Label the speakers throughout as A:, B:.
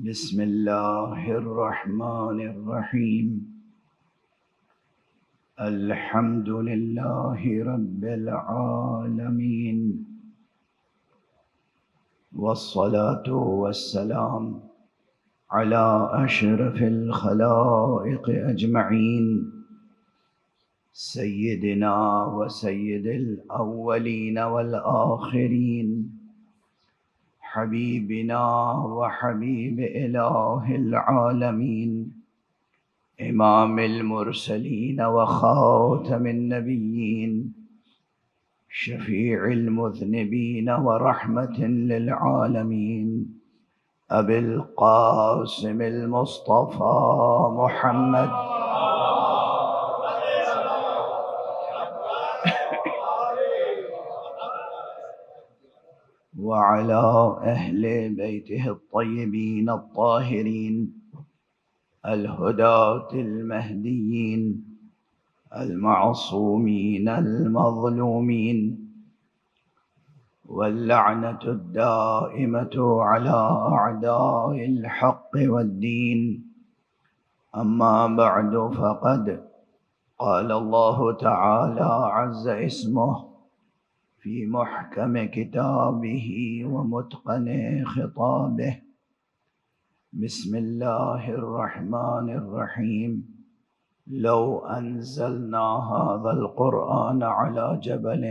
A: بسم الله الرحمن الرحيم. الحمد لله رب العالمين، والصلاة والسلام على أشرف الخلائق أجمعين، سيدنا وسيد الأولين والآخرين، حبيبنا وحبيب إله العالمين، إمام المرسلين وخاتم النبيين، شفيع المذنبين ورحمة للعالمين، أبي القاسم المصطفى محمد وعلى أهل بيته الطيبين الطاهرين الهداة المهديين المعصومين المظلومين، واللعنة الدائمة على أعداء الحق والدين. أما بعد، فقد قال الله تعالى عز اسمه في محكم كتابه ومتقن خطابه: بسم الله الرحمن الرحيم. لو أنزلنا هذا القرآن على جبل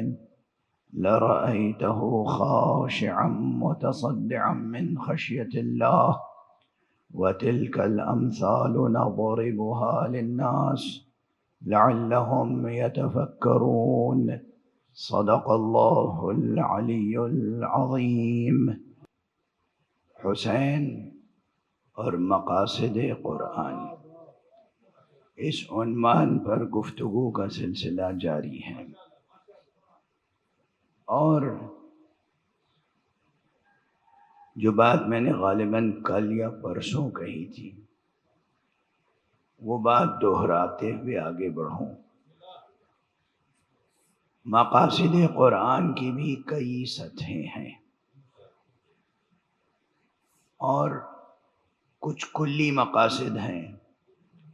A: لرأيته خاشعا متصدعا من خشية الله، وتلك الأمثال نضربها للناس لعلهم يتفكرون. صدق الله العلی العظیم. حسین اور مقاصد قرآن، اس عنوان پر گفتگو کا سلسلہ جاری ہے، اور جو بات میں نے غالباً کل یا پرسوں کہی تھی وہ بات دہراتے ہوئے آگے بڑھوں۔ مقاصد قرآن کی بھی کئی سطحیں ہیں، اور کچھ کلی مقاصد ہیں،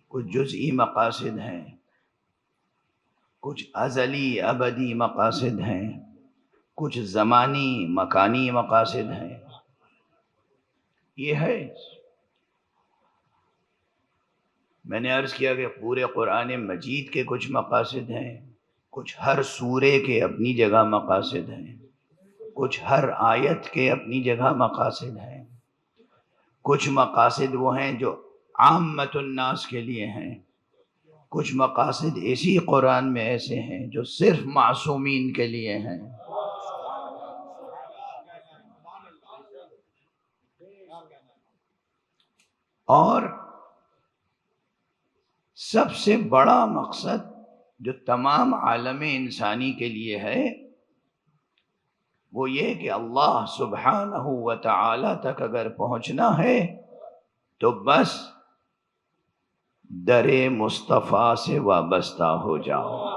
A: کچھ جزئی مقاصد ہیں، کچھ ازلی ابدی مقاصد ہیں، کچھ زمانی مکانی مقاصد ہیں۔ یہ ہے، میں نے عرض کیا کہ پورے قرآن مجید کے کچھ مقاصد ہیں، کچھ ہر سورے کے اپنی جگہ مقاصد ہیں، کچھ ہر آیت کے اپنی جگہ مقاصد ہیں، کچھ مقاصد وہ ہیں جو عامت الناس کے لیے ہیں، کچھ مقاصد اسی قرآن میں ایسے ہیں جو صرف معصومین کے لیے ہیں۔ اور سب سے بڑا مقصد جو تمام عالم انسانی کے لیے ہے وہ یہ کہ اللہ سبحانہ و تعالی تک اگر پہنچنا ہے تو بس در مصطفیٰ سے وابستہ ہو جاؤ۔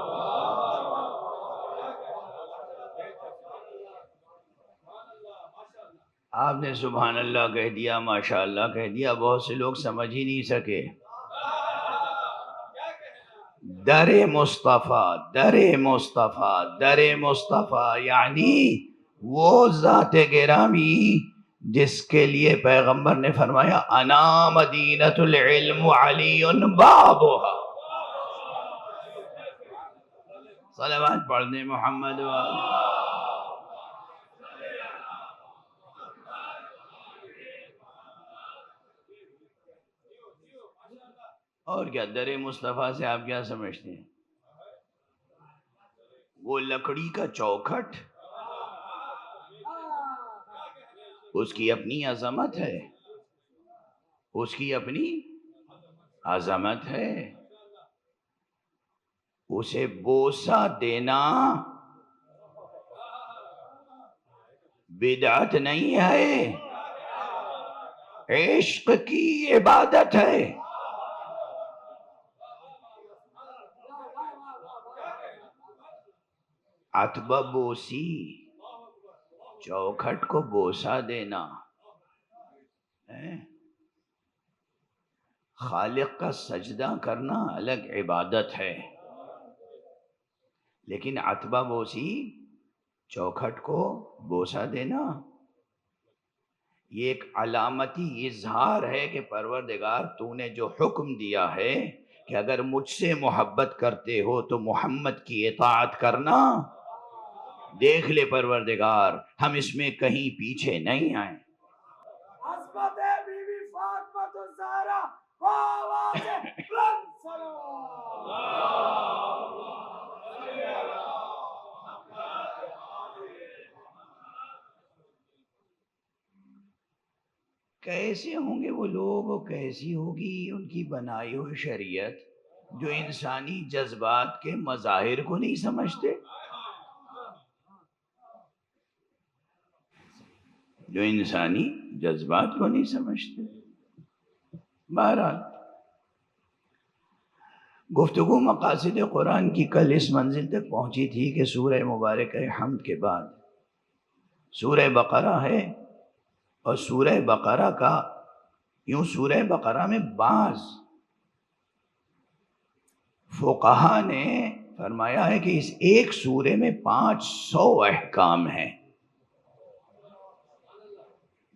A: آپ نے سبحان اللہ کہہ دیا، ماشاء اللہ کہہ دیا، بہت سے لوگ سمجھ ہی نہیں سکے۔ در مصطفیٰ، در مصطفیٰ، در مصطفیٰ، یعنی وہ ذات گرامی جس کے لیے پیغمبر نے فرمایا انا مدینۃ العلم علی بابها۔ صلوات پڑھ دیں محمد والے۔ اور کیا در مصطفیٰ سے آپ کیا سمجھتے ہیں؟ وہ لکڑی کا چوکھٹ، اس کی اپنی عظمت ہے، اس کی اپنی عظمت ہے، اسے بوسہ دینا بدعت نہیں ہے، عشق کی عبادت ہے۔ عتبہ بوسی، چوکھٹ کو بوسہ دینا، خالق کا سجدہ کرنا الگ عبادت ہے، لیکن عتبہ بوسی، چوکھٹ کو بوسہ دینا، یہ ایک علامتی اظہار ہے کہ پروردگار تو نے جو حکم دیا ہے کہ اگر مجھ سے محبت کرتے ہو تو محمد کی اطاعت کرنا، دیکھ لے پروردگار ہم اس میں کہیں پیچھے نہیں آئیں۔
B: عصمت بی بی فاطمہ الزہرا و آواز بلند صلوات۔
A: کیسے ہوں گے وہ لوگ اور کیسی ہوگی ان کی بنائی ہوئی شریعت جو انسانی جذبات کے مظاہر کو نہیں سمجھتے، جو انسانی جذبات کو نہیں سمجھتے۔ بہرحال گفتگو مقاصد قرآن کی کل اس منزل تک پہنچی تھی کہ سورہ مبارکہ حمد کے بعد سورہ بقرہ ہے، اور سورہ بقرہ کا یوں سورہ بقرہ میں بعض فقہا نے فرمایا ہے کہ اس ایک سورے میں 500 احکام ہیں۔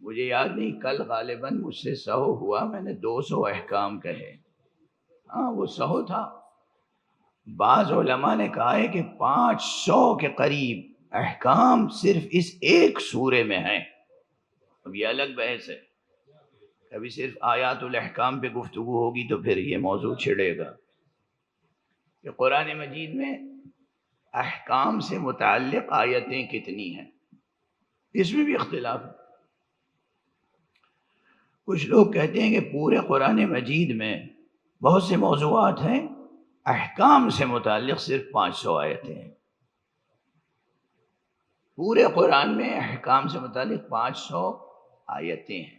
A: مجھے یاد نہیں، کل غالباً مجھ سے سہو ہوا، میں نے 200 احکام کہے، ہاں وہ سہو تھا۔ بعض علماء نے کہا ہے کہ 500 کے قریب احکام صرف اس ایک سورے میں ہیں۔ اب یہ الگ بحث ہے، کبھی صرف آیات الاحکام پہ گفتگو ہوگی تو پھر یہ موضوع چھڑے گا کہ قرآن مجید میں احکام سے متعلق آیتیں کتنی ہیں، اس میں بھی اختلاف ہے۔ کچھ لوگ کہتے ہیں کہ پورے قرآن مجید میں بہت سے موضوعات ہیں، احکام سے متعلق صرف 500 آیتیں ہیں۔ پورے قرآن میں احکام سے متعلق 500 آیتیں ہیں۔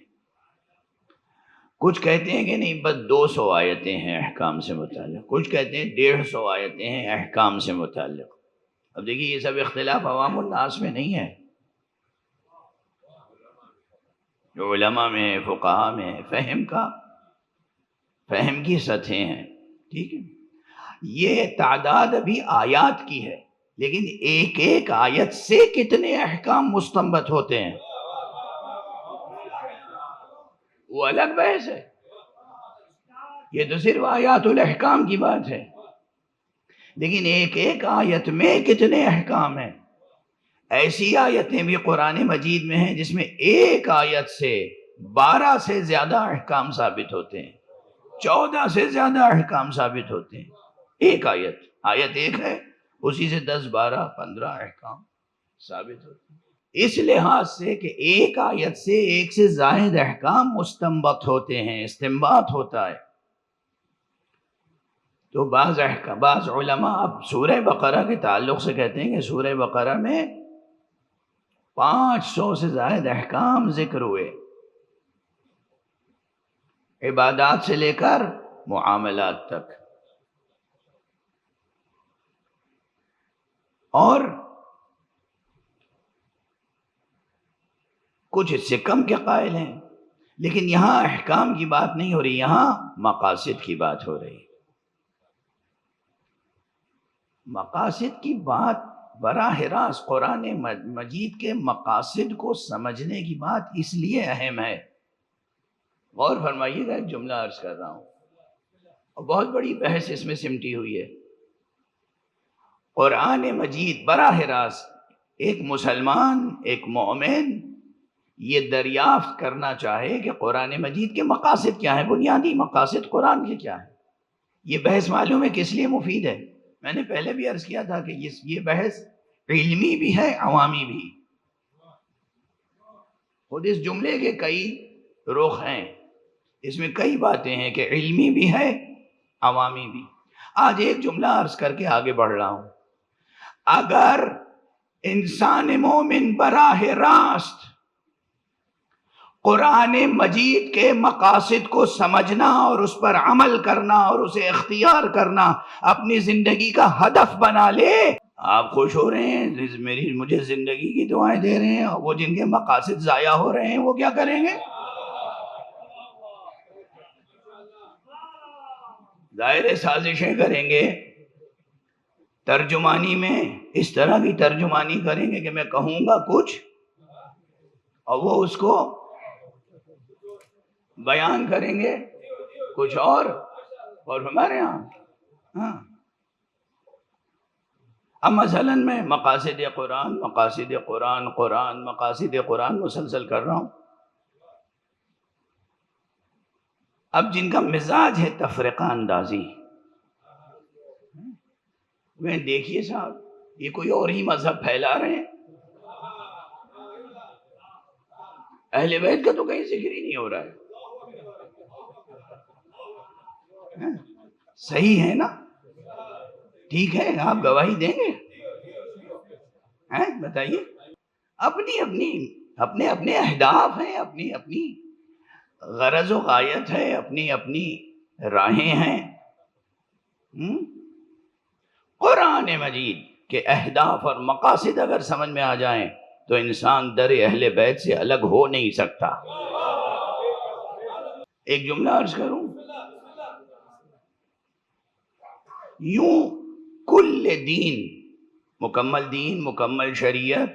A: کچھ کہتے ہیں کہ نہیں بس 200 آیتیں ہیں احکام سے متعلق، کچھ کہتے ہیں 150 آیتیں ہیں احکام سے متعلق۔ اب دیکھیے یہ سب اختلاف عوام الناس میں نہیں ہے، جو علماء میں ہے، فقہا میں ہے، فہم کی سطحیں ہیں، ٹھیک ہے۔ یہ تعداد ابھی آیات کی ہے، لیکن ایک ایک آیت سے کتنے احکام مستنبط ہوتے ہیں وہ الگ بحث ہے۔ یہ تو صرف آیات الاحکام کی بات ہے، لیکن ایک ایک آیت میں کتنے احکام ہیں۔ ایسی آیتیں بھی قرآن مجید میں ہیں جس میں ایک آیت سے 12 سے زیادہ احکام ثابت ہوتے ہیں، 14 سے زیادہ احکام ثابت ہوتے ہیں۔ ایک آیت ایک ہے، اسی سے 10 12 15 احکام ثابت ہوتے ہیں۔ اس لحاظ سے کہ ایک آیت سے ایک سے زائد احکام مستنبط ہوتے ہیں، استنباط ہوتا ہے، تو بعض علماء اب سورہ بقرہ کے تعلق سے کہتے ہیں کہ سورہ بقرہ میں 500 سے زائد احکام ذکر ہوئے، عبادات سے لے کر معاملات تک۔ اور کچھ اس سے کم کے قائل ہیں، لیکن یہاں احکام کی بات نہیں ہو رہی، یہاں مقاصد کی بات ہو رہی۔ مقاصد کی بات براہ راست قرآن مجید کے مقاصد کو سمجھنے کی بات اس لیے اہم ہے۔ غور فرمائیے گا، ایک جملہ عرض کر رہا ہوں اور بہت بڑی بحث اس میں سمٹی ہوئی ہے۔ قرآن مجید براہ راست ایک مسلمان، ایک مومن یہ دریافت کرنا چاہے کہ قرآن مجید کے مقاصد کیا ہیں، بنیادی مقاصد قرآن کے کیا ہیں۔ یہ بحث معلوم ہے کس لیے مفید ہے؟ میں نے پہلے بھی عرض کیا تھا کہ یہ بحث علمی بھی ہے، عوامی بھی۔ خود اس جملے کے کئی رخ ہیں، اس میں کئی باتیں ہیں کہ علمی بھی ہے، عوامی بھی۔ آج ایک جملہ عرض کر کے آگے بڑھ رہا ہوں۔ اگر انسان مومن براہ راست قرآن مجید کے مقاصد کو سمجھنا اور اس پر عمل کرنا اور اسے اختیار کرنا اپنی زندگی کا ہدف بنا لے، آپ خوش ہو رہے ہیں، مجھے زندگی کی دعائیں دے رہے ہیں، اور وہ جن کے مقاصد ضائع ہو رہے ہیں وہ کیا کریں گے؟ ظاہر سازشیں کریں گے، ترجمانی میں اس طرح کی ترجمانی کریں گے کہ میں کہوں گا کچھ اور وہ اس کو بیان کریں گے کچھ اور ہمارے یہاں ہاں اب مثلاً میں مقاصد قرآن مسلسل کر رہا ہوں. اب جن کا مزاج ہے تفرقہ اندازی، وہ دیکھیے صاحب یہ کوئی اور ہی مذہب پھیلا رہے ہیں. اہل بیت کا تو کہیں ذکر ہی نہیں ہو رہا ہے. صحیح ہے نا؟ ٹھیک ہے، آپ گواہی دیں گے؟ بتائیے. اپنے اپنے اہداف ہیں، اپنی اپنی غرض و غایت ہے، اپنی اپنی راہیں ہیں. قرآن مجید کے اہداف اور مقاصد اگر سمجھ میں آ جائیں تو انسان در اہل بیت سے الگ ہو نہیں سکتا. ایک جملہ عرض کروں، یوں کل دین، مکمل دین، مکمل شریعت،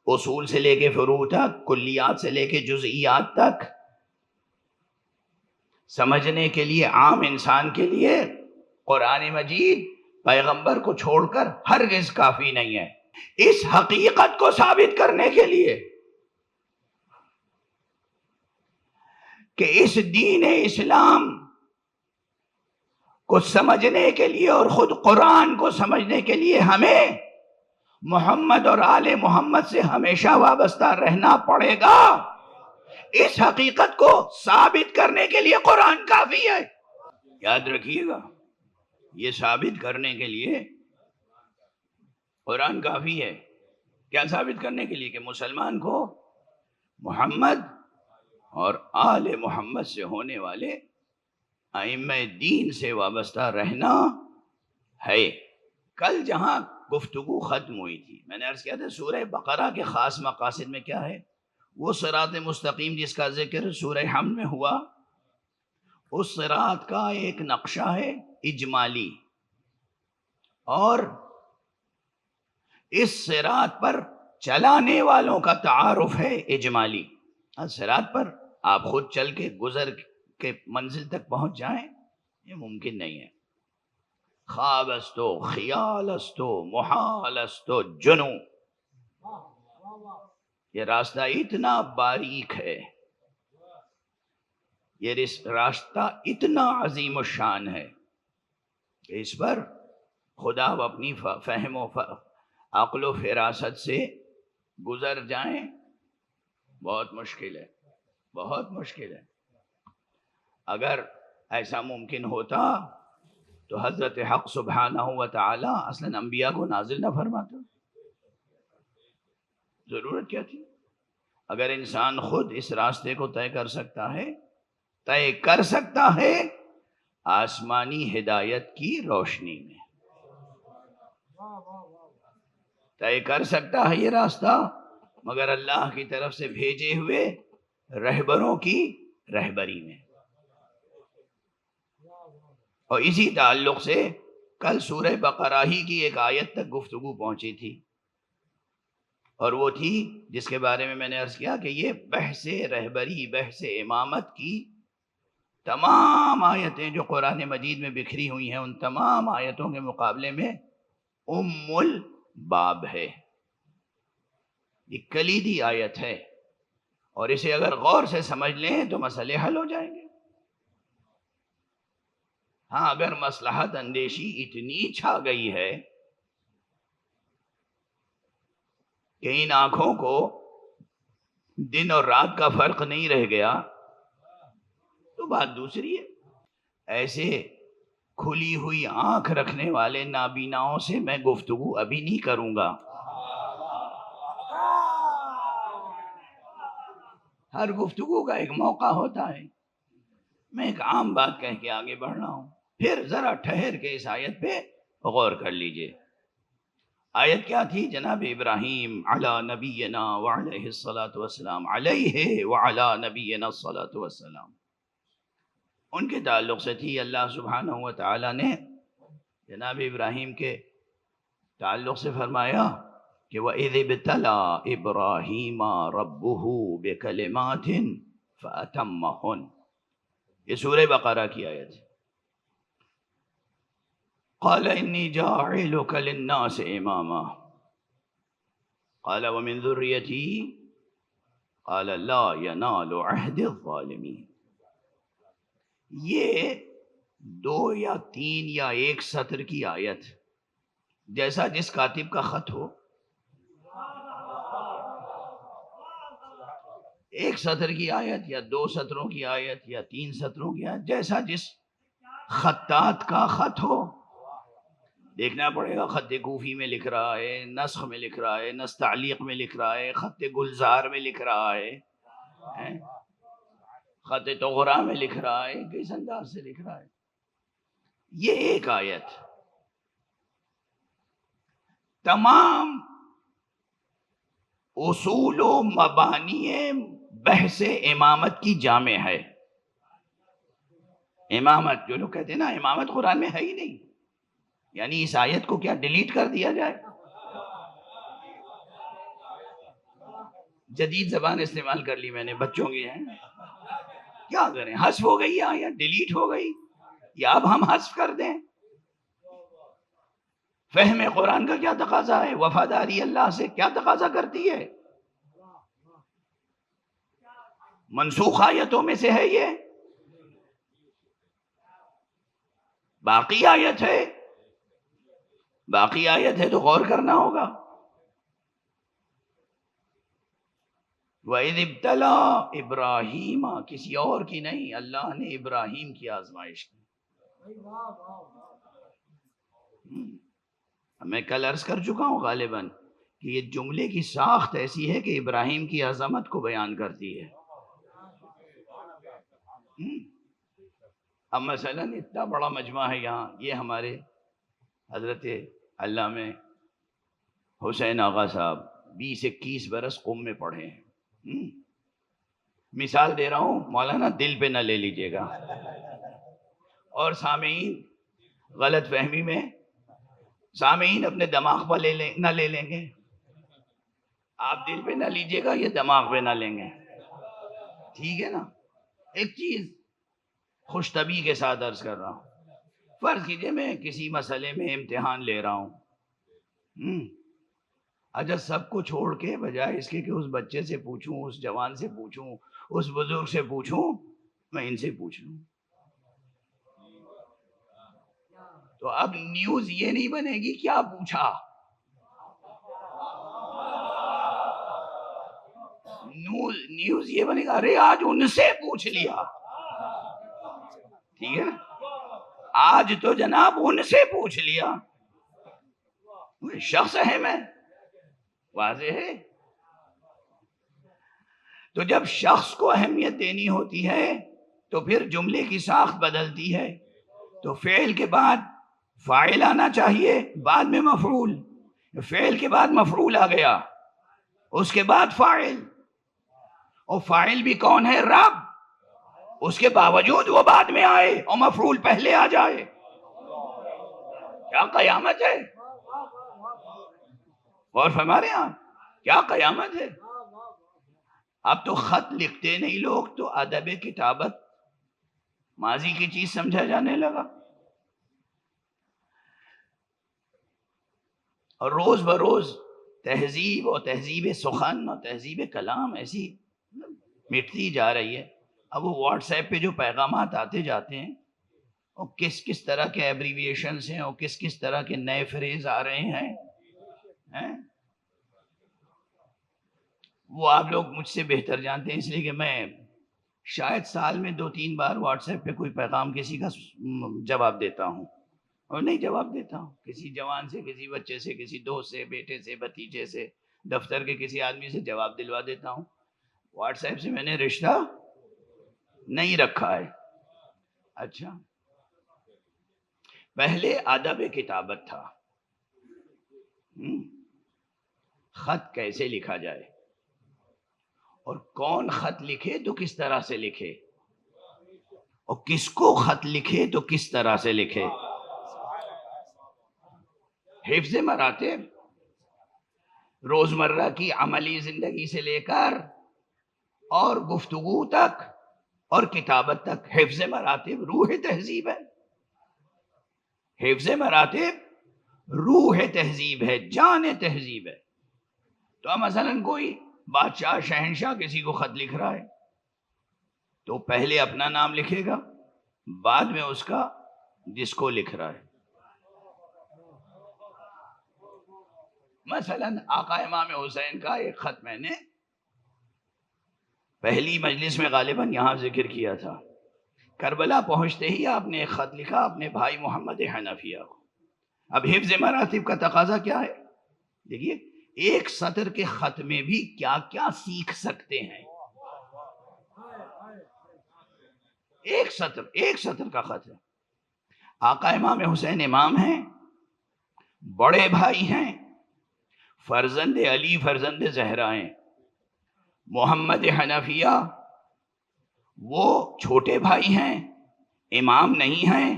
A: اصول سے لے کے فروع تک، کلیات سے لے کے جزئیات تک سمجھنے کے لیے عام انسان کے لیے قرآن مجید پیغمبر کو چھوڑ کر ہرگز کافی نہیں ہے. اس حقیقت کو ثابت کرنے کے لیے کہ اس دین اسلام کو سمجھنے کے لیے اور خود قرآن کو سمجھنے کے لیے ہمیں محمد اور آل محمد سے ہمیشہ وابستہ رہنا پڑے گا. اس حقیقت کو ثابت کرنے کے لیے قرآن کافی ہے. یاد رکھیے گا، یہ ثابت کرنے کے لیے قرآن کافی ہے. کیا ثابت کرنے کے لیے؟ کہ مسلمان کو محمد اور آل محمد سے ہونے والے ائمہ دین سے وابستہ رہنا ہے. کل جہاں گفتگو ختم ہوئی تھی میں نے عرض کیا تھا سورہ بقرہ کے خاص مقاصد میں کیا ہے؟ وہ صراط مستقیم جس کا ذکر سورہ حمد میں ہوا، اس صراط کا ایک نقشہ ہے اجمالی، اور اس صراط پر چلانے والوں کا تعارف ہے اجمالی. صراط پر آپ خود چل کے گزر کے منزل تک پہنچ جائیں، یہ ممکن نہیں ہے. خواب استو، خیال استو، محال استو، جنو. یہ راستہ اتنا باریک ہے، یہ راستہ اتنا عظیم الشان ہے کہ اس پر خدا اپنی فہم و عقل و فراست سے گزر جائیں بہت مشکل ہے، بہت مشکل ہے. اگر ایسا ممکن ہوتا تو حضرت حق سبحانہ و تعالی اصلاً انبیاء کو نازل نہ فرماتا. ضرورت کیا تھی؟ اگر انسان خود اس راستے کو طے کر سکتا ہے آسمانی ہدایت کی روشنی میں طے کر سکتا ہے یہ راستہ، مگر اللہ کی طرف سے بھیجے ہوئے رہبروں کی رہبری میں. اور اسی تعلق سے کل سورہ بقرہ ہی کی ایک آیت تک گفتگو پہنچی تھی، اور وہ تھی جس کے بارے میں نے عرض کیا کہ یہ بحث رہبری، بحث امامت کی تمام آیتیں جو قرآن مجید میں بکھری ہوئی ہیں، ان تمام آیتوں کے مقابلے میں ام الباب ہے. یہ کلیدی آیت ہے، اور اسے اگر غور سے سمجھ لیں تو مسئلے حل ہو جائیں گے. ہاں اگر مصلحت اندیشی اتنی چھا گئی ہے کہ ان آنکھوں کو دن اور رات کا فرق نہیں رہ گیا تو بات دوسری ہے. ایسے کھلی ہوئی آنکھ رکھنے والے نابیناؤں سے میں گفتگو ابھی نہیں کروں گا. ہر گفتگو کا ایک موقع ہوتا ہے. میں ایک عام بات کہہ کے آگے بڑھ رہا ہوں، پھر ذرا ٹھہر کے اس آیت پہ غور کر لیجئے. آیت کیا تھی؟ جناب ابراہیم علی نبینا وعلیہ الصلاۃ والسلام، علیہ وعلی نبینا الصلاۃ والسلام. ان کے تعلق سے تھی۔ اللہ سبحانہ و تعالیٰ نے جناب ابراہیم کے تعلق سے فرمایا کہ وَإِذِ ابْتَلَىٰ إِبْرَاهِيمَ رَبُّهُ بِكَلِمَاتٍ فَأَتَمَّهُنَّ، یہ سورہ بقرہ کی آیت ہے۔ قَالَ إِنِّي جَاعِلُكَ لِلنَّاسِ إِمَامًا قَالَ وَمِن ذُرِّيَّتِي قَالَ لَا يَنَالُ عَهْدِ الظَّالِمِينَ۔ یہ 2 یا 3 یا 1 سطر کی آیت، جیسا جس کاتب کا خط ہو، 1 سطر کی آیت یا 2 سطروں کی آیت یا 3 سطروں کی آیت، جیسا جس خطاط کا خط ہو۔ دیکھنا پڑے گا خط کوفی میں لکھ رہا ہے، نسخ میں لکھ رہا ہے، نسخ تعلیق میں لکھ رہا ہے، خط گلزار میں لکھ رہا ہے، خط تغرا میں لکھ رہا ہے، کس انداز سے لکھ رہا ہے۔ یہ ایک آیت تمام اصول و مبانی بحث امامت کی جامع ہے۔ امامت جو لوگ کہتے ہیں نا امامت قرآن میں ہے ہی نہیں، یعنی اس آیت کو کیا ڈیلیٹ کر دیا جائے؟ جدید زبان استعمال کر لی میں نے، بچوں کی ہے، کیا کریں؟ حذف ہو گئی یا ڈیلیٹ ہو گئی، یا اب ہم حذف کر دیں؟ فہم قرآن کا کیا تقاضا ہے؟ وفاداری اللہ سے کیا تقاضا کرتی ہے؟ منسوخ آیتوں میں سے ہے یہ، باقی آیت ہے، باقی آیت ہے تو غور کرنا ہوگا۔ وَإِذِ ابْتَلَىٰ إِبْرَاهِيمَ، کسی اور کی نہیں، اللہ نے ابراہیم کی آزمائش کی۔ میں کل عرض کر چکا ہوں غالباً کہ یہ جملے کی ساخت ایسی ہے کہ ابراہیم کی عظمت کو بیان کرتی ہے۔ اب مثلاً اتنا بڑا مجمع ہے یہاں، یہ ہمارے حضرت علامہ حسین آغا صاحب 20-21 برس قم میں پڑھے ہیں۔ مثال دے رہا ہوں، مولانا دل پہ نہ لے لیجیے گا، اور سامعین غلط فہمی میں، سامعین اپنے دماغ پر نہ لے لیں گے، آپ دل پہ نہ لیجیے گا، یہ دماغ پہ نہ لیں گے، ٹھیک ہے نا؟ ایک چیز خوش طبعی کے ساتھ عرض کر رہا ہوں، فرض کیجئے میں کسی مسئلے میں امتحان لے رہا ہوں، اچھا سب کو چھوڑ کے بجائے اس کے کہ اس بچے سے پوچھوں، اس جوان سے پوچھوں، اس بزرگ سے پوچھوں، میں ان سے پوچھ لوں، تو اب نیوز یہ نہیں بنے گی کیا پوچھا، نیوز یہ بنے گا ارے آج ان سے پوچھ لیا، ٹھیک ہے نا؟ آج تو جناب ان سے پوچھ لیا، شخص اہم ہے، واضح ہے۔ تو جب شخص کو اہمیت دینی ہوتی ہے تو پھر جملے کی ساخت بدلتی ہے، تو فعل کے بعد فاعل آنا چاہیے، بعد میں مفعول، فعل کے بعد مفعول آ گیا، اس کے بعد فاعل، اور فاعل بھی کون ہے؟ رب، اس کے باوجود وہ بعد میں آئے اور مفعول پہلے آ جائے، کیا قیامت ہے؟ غور فرما رہے ہیں آپ؟ کیا قیامت ہے؟ اب تو خط لکھتے نہیں لوگ، تو ادب کتابت ماضی کی چیز سمجھا جانے لگا، اور روز بروز تہذیب اور تہذیب سخن اور تہذیب کلام ایسی مٹتی جا رہی ہے۔ اب وہ واٹس ایپ پہ جو پیغامات آتے جاتے ہیں، اور کس کس طرح کے ایبریویشنز ہیں، اور کس کس طرح کے نئے فریز آ رہے ہیں، وہ آپ لوگ مجھ سے بہتر جانتے ہیں، اس لیے کہ میں شاید سال میں 2-3 بار واٹس ایپ پہ کوئی پیغام کسی کا جواب دیتا ہوں، اور نہیں جواب دیتا ہوں، کسی جوان سے، کسی بچے سے، کسی دوست سے، بیٹے سے، بھتیجے سے، دفتر کے کسی آدمی سے جواب دلوا دیتا ہوں۔ واٹس ایپ سے میں نے رشتہ نہیں رکھا ہے۔ اچھا، پہلے ادب کتابت تھا، خط کیسے لکھا جائے، اور کون خط لکھے تو کس طرح سے لکھے، اور کس کو خط لکھے تو کس طرح سے لکھے. حفظ مراتب روزمرہ کی عملی زندگی سے لے کر اور گفتگو تک اور کتابت تک حفظ مراتب روح تہذیب ہے. حفظ مراتب روح تہذیب ہے، جان تہذیب ہے. تو مثلا کوئی بادشاہ شہنشاہ کسی کو خط لکھ رہا ہے تو پہلے اپنا نام لکھے گا، بعد میں اس کا جس کو لکھ رہا ہے. مثلا آقا امام حسین کا ایک خط میں نے پہلی مجلس میں غالباً یہاں ذکر کیا تھا. کربلا پہنچتے ہی آپ نے ایک خط لکھا اپنے بھائی محمد حنفیہ کو. اب حفظ مراتب کا تقاضا کیا ہے؟ دیکھیے ایک سطر کے خط میں بھی کیا کیا سیکھ سکتے ہیں. ایک سطر کا خط ہے. آقا امام حسین امام ہیں، بڑے بھائی ہیں، فرزند علی فرزند زہرا ہیں. محمد حنفیہ وہ چھوٹے بھائی ہیں، امام نہیں ہیں،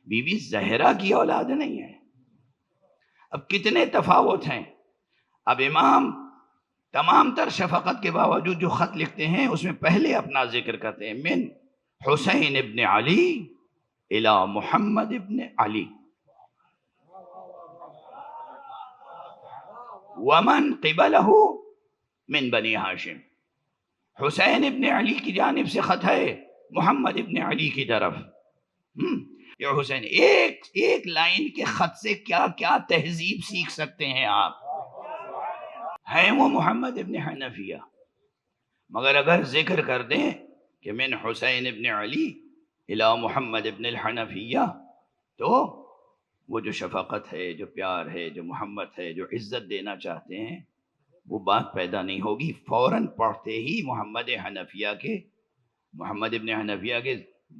A: بی بی زہرا کی اولاد نہیں ہے. اب کتنے تفاوت ہیں. اب امام تمام تر شفقت کے باوجود جو خط لکھتے ہیں اس میں پہلے اپنا ذکر کرتے ہیں، من حسین ابن علی الی محمد ابن علی ومن قبلہ من بنی ہاشم. حسین ابن علی کی جانب سے خط ہے محمد ابن علی کی طرف. یہ حسین ایک لائن کے خط سے کیا کیا تہذیب سیکھ سکتے ہیں آپ. ہیں وہ محمد ابن حنفیہ، مگر اگر ذکر کر دیں کہ من حسین ابن علی الی محمد ابن الحنفیہ تو وہ جو شفقت ہے، جو پیار ہے، جو محبت ہے، جو عزت دینا چاہتے ہیں وہ بات پیدا نہیں ہوگی. فوراً پڑھتے ہی محمد ابن حنفیہ کے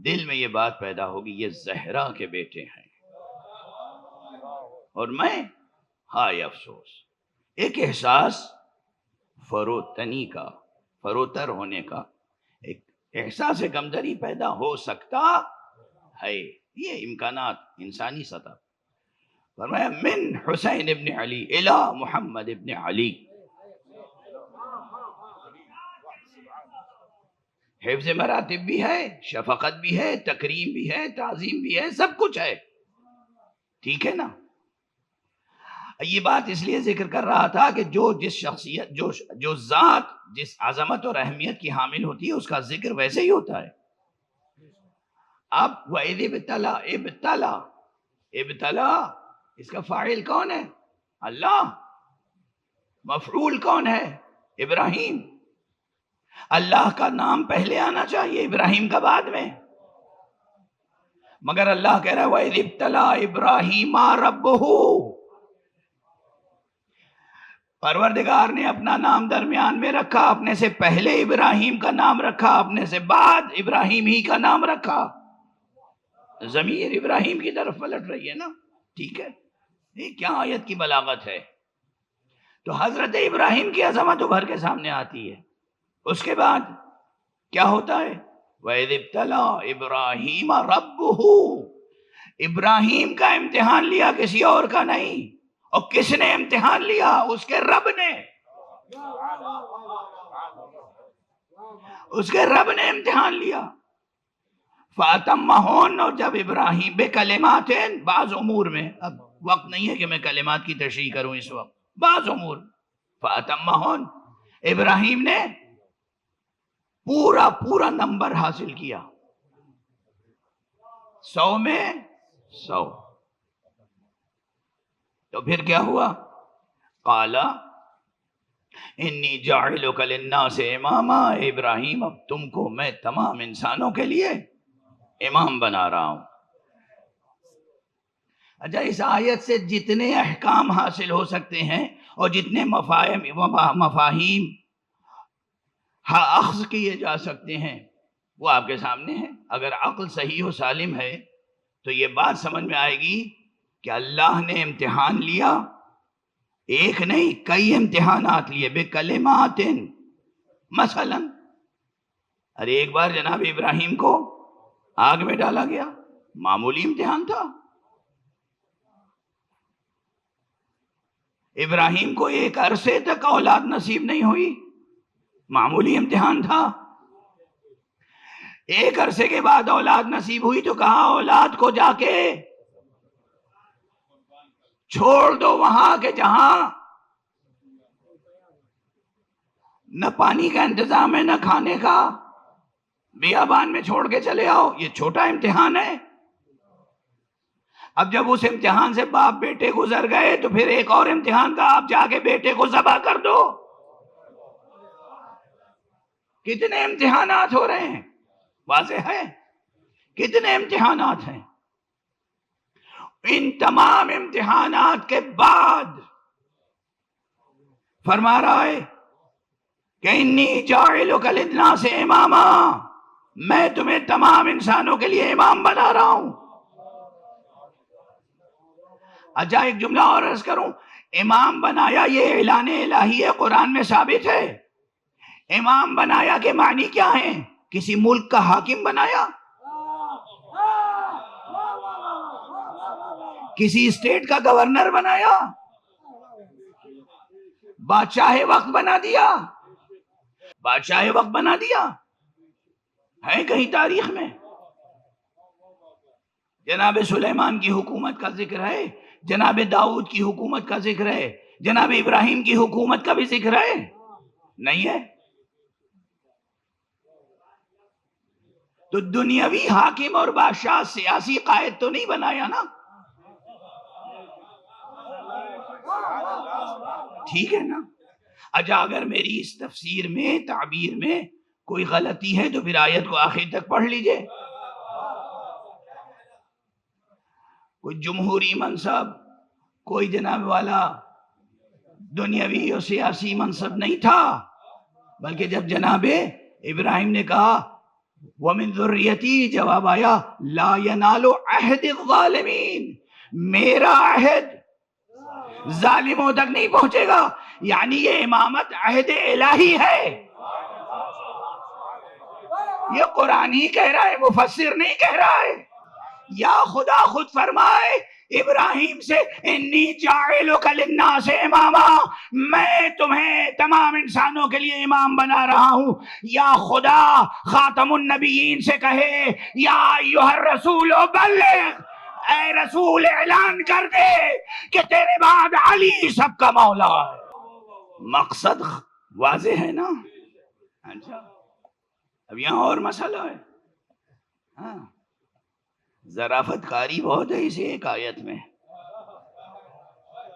A: دل میں یہ بات پیدا ہوگی یہ زہرا کے بیٹے ہیں. اور میں ہائے افسوس، ایک احساس فروتنی کا، فروتر ہونے کا ایک احساس کمتری پیدا ہو سکتا ہے. یہ امکانات انسانی سطح. فرمایا من حسین ابن علی الی محمد ابن علی. حفظ مراتب بھی ہے، شفقت بھی ہے، تکریم بھی ہے، تعظیم بھی ہے، سب کچھ ہے. ٹھیک ہے نا. یہ بات اس لیے ذکر کر رہا تھا کہ جو جس شخصیت جو ذات جس عظمت اور اہمیت کی حامل ہوتی ہے اس کا ذکر ویسے ہی ہوتا ہے. اب وَإِذِ ابتلا اس کا فاعل کون ہے؟ اللہ. مفعول کون ہے؟ ابراہیم. اللہ کا نام پہلے آنا چاہیے، ابراہیم کا بعد میں. مگر اللہ کہہ رہا ہے وَإِذِ ابْتَلَىٰ إِبْرَاهِيمَ رَبُّهُ. پروردگار نے اپنا نام درمیان میں رکھا، اپنے سے پہلے ابراہیم کا نام رکھا، اپنے سے بعد ابراہیم ہی کا نام رکھا. ضمیر ابراہیم کی طرف پلٹ رہی ہے نا. ٹھیک ہے، یہ کیا آیت کی بلاغت ہے. تو حضرت ابراہیم کی عظمت ابھر کے سامنے آتی ہے. اس کے بعد کیا ہوتا ہے؟ وَإِذِ ابْتَلَىٰ إِبْرَاهِيمَ رَبُّهُ. ابراہیم کا امتحان لیا، کسی اور کا نہیں. اور کس نے امتحان لیا؟ اس کے رب نے. اس کے رب نے امتحان لیا. فَأَتَمَّهُنَّ. اور جب ابراہیم بِكَلِمَاتٍ، بعض امور میں، اب وقت نہیں ہے کہ میں کلمات کی تشریح کروں اس وقت، بعض امور فَأَتَمَّهُنَّ. ابراہیم نے پورا نمبر حاصل کیا، 100 میں 100. تو پھر کیا ہوا؟ قَالَ إِنِّي جَاعِلُكَ لِلنَّاسِ إِمَامًا. ابراہیم اب تم کو میں تمام انسانوں کے لیے امام بنا رہا ہوں. اچھا، اس آیت سے جتنے احکام حاصل ہو سکتے ہیں اور جتنے مفاہیم اخذ کیے جا سکتے ہیں وہ آپ کے سامنے ہیں. اگر عقل صحیح و سالم ہے تو یہ بات سمجھ میں آئے گی کہ اللہ نے امتحان لیا، ایک نہیں کئی امتحانات لیے. بِكَلِمَاتٍ. مثلا ارے ایک بار جناب ابراہیم کو آگ میں ڈالا گیا، معمولی امتحان تھا۔ ابراہیم کو ایک عرصے تک اولاد نصیب نہیں ہوئی، معمولی امتحان تھا۔ ایک عرصے کے بعد اولاد نصیب ہوئی تو کہا اولاد کو جا کے چھوڑ دو وہاں کہ جہاں نہ پانی کا انتظام ہے نہ کھانے کا، بیابان میں چھوڑ کے چلے آؤ۔ یہ چھوٹا امتحان ہے۔ اب جب اس امتحان سے باپ بیٹے گزر گئے تو پھر ایک اور امتحان کا، آپ جا کے بیٹے کو ذبح کر دو۔ کتنے امتحانات ہو رہے ہیں، واضح ہے کتنے امتحانات ہیں۔ ان تمام امتحانات کے بعد فرما رہا ہے کہ انی جاعلک للناس اماما، میں تمہیں تمام انسانوں کے لیے امام بنا رہا ہوں۔ اچھا ایک جملہ اور عرض کروں، امام بنایا یہ اعلان الہی ہے، قرآن میں ثابت ہے۔ امام بنایا کے معنی کیا ہیں؟ کسی ملک کا حاکم بنایا، کسی اسٹیٹ کا گورنر بنایا، بادشاہ وقت بنا دیا، بادشاہ وقت بنا دیا ہے کہیں تاریخ میں؟ جناب سلیمان کی حکومت کا ذکر ہے، جناب داؤد کی حکومت کا ذکر ہے، جناب ابراہیم کی حکومت کا بھی ذکر ہے؟ نہیں ہے۔ تو دنیاوی حاکم اور بادشاہ سیاسی قائد تو نہیں بنایا نا؟ ٹھیک ہے نا؟ اچھا اگر میری اس تفسیر میں تعبیر میں کوئی غلطی ہے تو پھر آیت کو آخر تک پڑھ لیجئے۔ کوئی جمہوری منصب، کوئی جناب والا دنیاوی اور سیاسی منصب نہیں تھا، بلکہ جب جناب ابراہیم نے کہا وَمِن ذُرِّيَّتِي، جواب آیا لا يَنَالُ عَهْدِ الظَّالِمِينَ، میرا عہد ظالموں تک نہیں پہنچے گا۔ یعنی یہ امامت عہد الہی ہے، یہ قرآن ہی کہہ رہا ہے، مفسر نہیں کہہ رہا ہے۔ یا خدا خود فرمائے ابراہیم سے انی جاعلک للناس اماما، میں تمہیں تمام انسانوں کے لیے امام بنا رہا ہوں۔ یا خدا خاتم النبیین سے کہے یا ایھا الرسول بلغ، اے رسول اعلان کر دے کہ تیرے بعد علی سب کا مولا ہے۔ مقصد واضح ہے نا؟ اچھا اب یہاں اور مسئلہ ہے، ہاں ظرافت کاری بہت ہے اس ایک آیت میں۔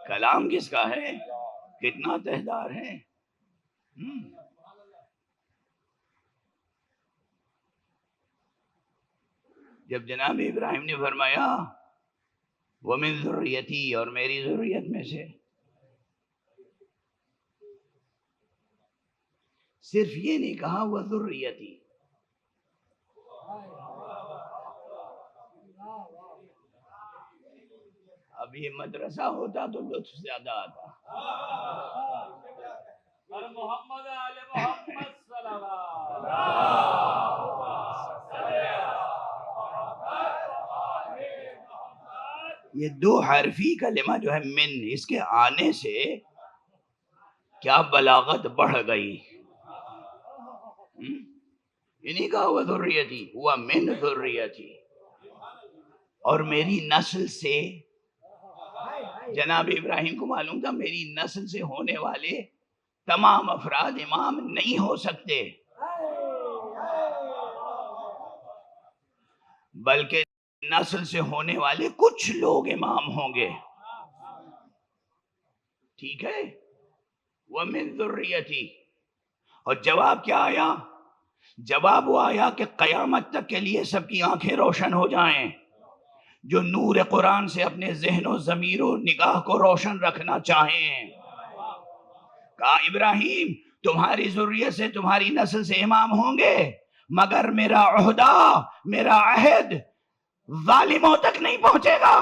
A: کلام کس کا ہے، کتنا تہدار ہے۔ جب جناب ابراہیم نے فرمایا وَمِن ذُرِّيَّتِي، اور میری ذریت میں سے، صرف یہ نہیں کہا وَذُرِّيَّتِي، اب یہ مدرسہ ہوتا تو لطف زیادہ آتا۔
B: محمد آل محمد صلوات۔
A: یہ دو حرفی کلمہ جو ہے من، اس کے آنے سے کیا بلاغت بڑھ گئی۔ یہ نہیں کہا وہ ذریتی، ہوا من ذریتی، اور میری نسل سے، جناب ابراہیم کو معلوم تھا میری نسل سے ہونے والے تمام افراد امام نہیں ہو سکتے، بلکہ نسل سے ہونے والے کچھ لوگ امام ہوں گے۔ ٹھیک ہے، وَمِن ذُرِّيَّتِي، اور جواب کیا آیا؟ جواب وہ آیا کہ قیامت تک کے لیے سب کی آنکھیں روشن ہو جائیں جو نور قرآن سے اپنے ذہن و ضمیر و نگاہ کو روشن رکھنا چاہیں۔ کہا ابراہیم تمہاری ذریت سے، تمہاری نسل سے امام ہوں گے، مگر میرا عہدہ، میرا عہد ظالموں تک نہیں پہنچے گا۔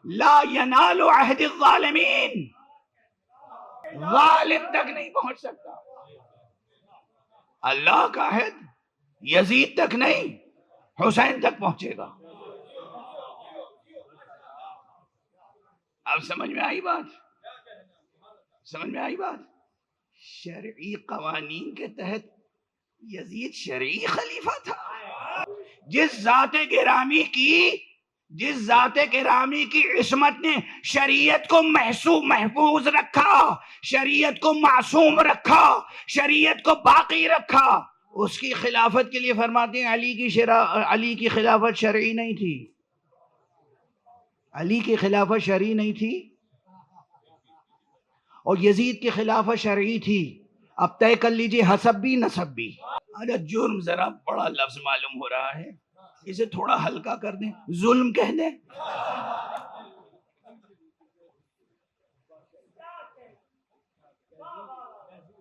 A: لا ینال عہد الظالمین، ظالم تک نہیں پہنچ سکتا۔ اللہ کا عہد یزید تک نہیں، حسین تک پہنچے گا. اب سمجھ میں آئی بات؟ سمجھ میں آئی بات؟ شرعی قوانین کے تحت یزید شرعی خلیفہ تھا. جس ذات گرامی کی عصمت نے شریعت کو محفوظ رکھا، شریعت کو معصوم رکھا، شریعت کو باقی رکھا، اس کی خلافت کے لیے فرماتے ہیں علی کی خلافت شرعی نہیں تھی. علی کی خلافت شرعی نہیں تھی اور یزید کی خلافت شرعی تھی. اب طے کر لیجئے حسب بھی نسب بھی. اچھا جرم ذرا بڑا لفظ معلوم ہو رہا ہے، اسے تھوڑا ہلکا کر دیں، ظلم کہہ دیں.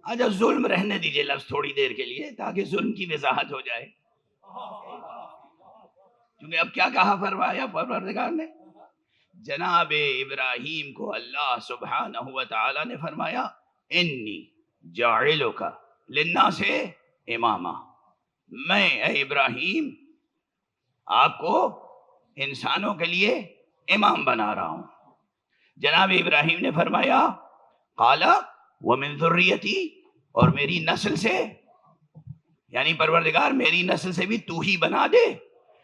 A: اچھا ظلم رہنے دیجئے لفظ تھوڑی دیر کے لیے تاکہ ظلم کی وضاحت ہو جائے. کیونکہ اب کیا کہا فرمایا پروردگار نے؟ جناب ابراہیم کو اللہ سبحانہ و تعالی نے فرمایا انی جاعلک للناس اماما، میں اے ابراہیم آپ کو انسانوں کے لیے امام بنا رہا ہوں. جناب ابراہیم نے فرمایا قال ومن ذریتی، اور میری نسل سے، یعنی پروردگار میری نسل سے بھی تو ہی بنا دے،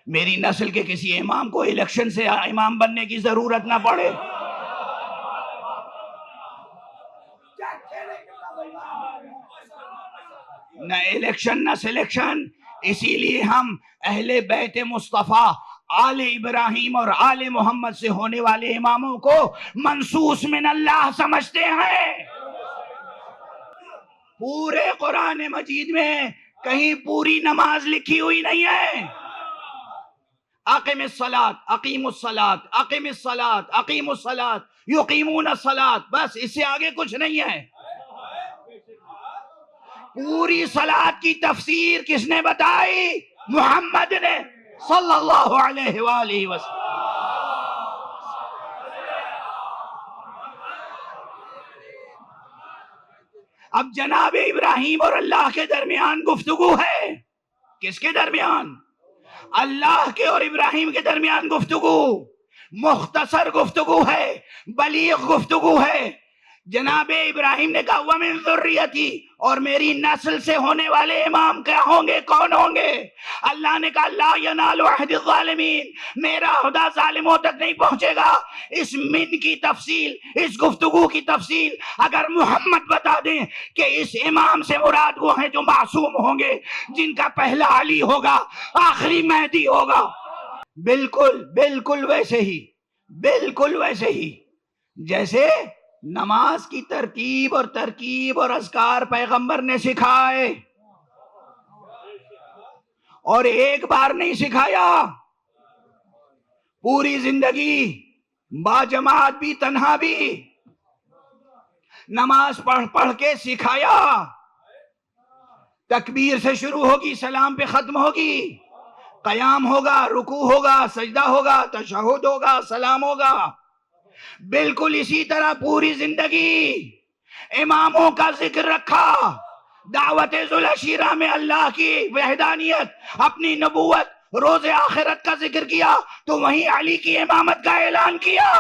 A: میری نسل کے کسی امام کو الیکشن سے امام بننے کی ضرورت نہ پڑے. نہ الیکشن نہ سلیکشن. اسی لیے ہم اہل بیت مصطفیٰ آل ابراہیم اور آل محمد سے ہونے والے اماموں کو منصوص من اللہ سمجھتے ہیں. پورے قرآن مجید میں کہیں پوری نماز لکھی ہوئی نہیں ہے. اقم الصلاۃ، اقیم الصلاۃ، اقم الصلاۃ، اقیم الصلاۃ، یقیمون الصلاۃ، بس اس سے آگے کچھ نہیں ہے. پوری صلاۃ کی تفسیر کس نے بتائی؟ محمد نے صلی اللہ علیہ وآلہ وسلم. اب جناب ابراہیم اور اللہ کے درمیان گفتگو ہے. کس کے درمیان؟ اللہ کے اور ابراہیم کے درمیان گفتگو. مختصر گفتگو ہے، بلیغ گفتگو ہے. جناب ابراہیم نے کہا وَمِن ذُرِّيَّتِي، اور میری نسل سے ہونے والے امام کیا ہوں گے، کون ہوں گے؟ اللہ نے کہا لا ینال عہد الظالمین، میرا عہدہ ظالموں تک نہیں پہنچے گا. اس من کی تفصیل، اس گفتگو کی تفصیل اگر محمد بتا دیں کہ اس امام سے مراد وہ ہیں جو معصوم ہوں گے، جن کا پہلا علی ہوگا، آخری مہدی ہوگا. بالکل ویسے ہی جیسے نماز کی ترتیب اور اذکار پیغمبر نے سکھائے اور ایک بار نہیں سکھایا، پوری زندگی با جماعت بھی تنہا بھی نماز پڑھ کے سکھایا. تکبیر سے شروع ہوگی، سلام پہ ختم ہوگی، قیام ہوگا، رکوع ہوگا، سجدہ ہوگا، تشہد ہوگا، سلام ہوگا. بالکل اسی طرح پوری زندگی اماموں کا ذکر رکھا. دعوت ذوالعشیرہ میں اللہ کی وحدانیت، اپنی نبوت، روز آخرت کا ذکر کیا تو وہیں علی کی امامت کا اعلان کیا.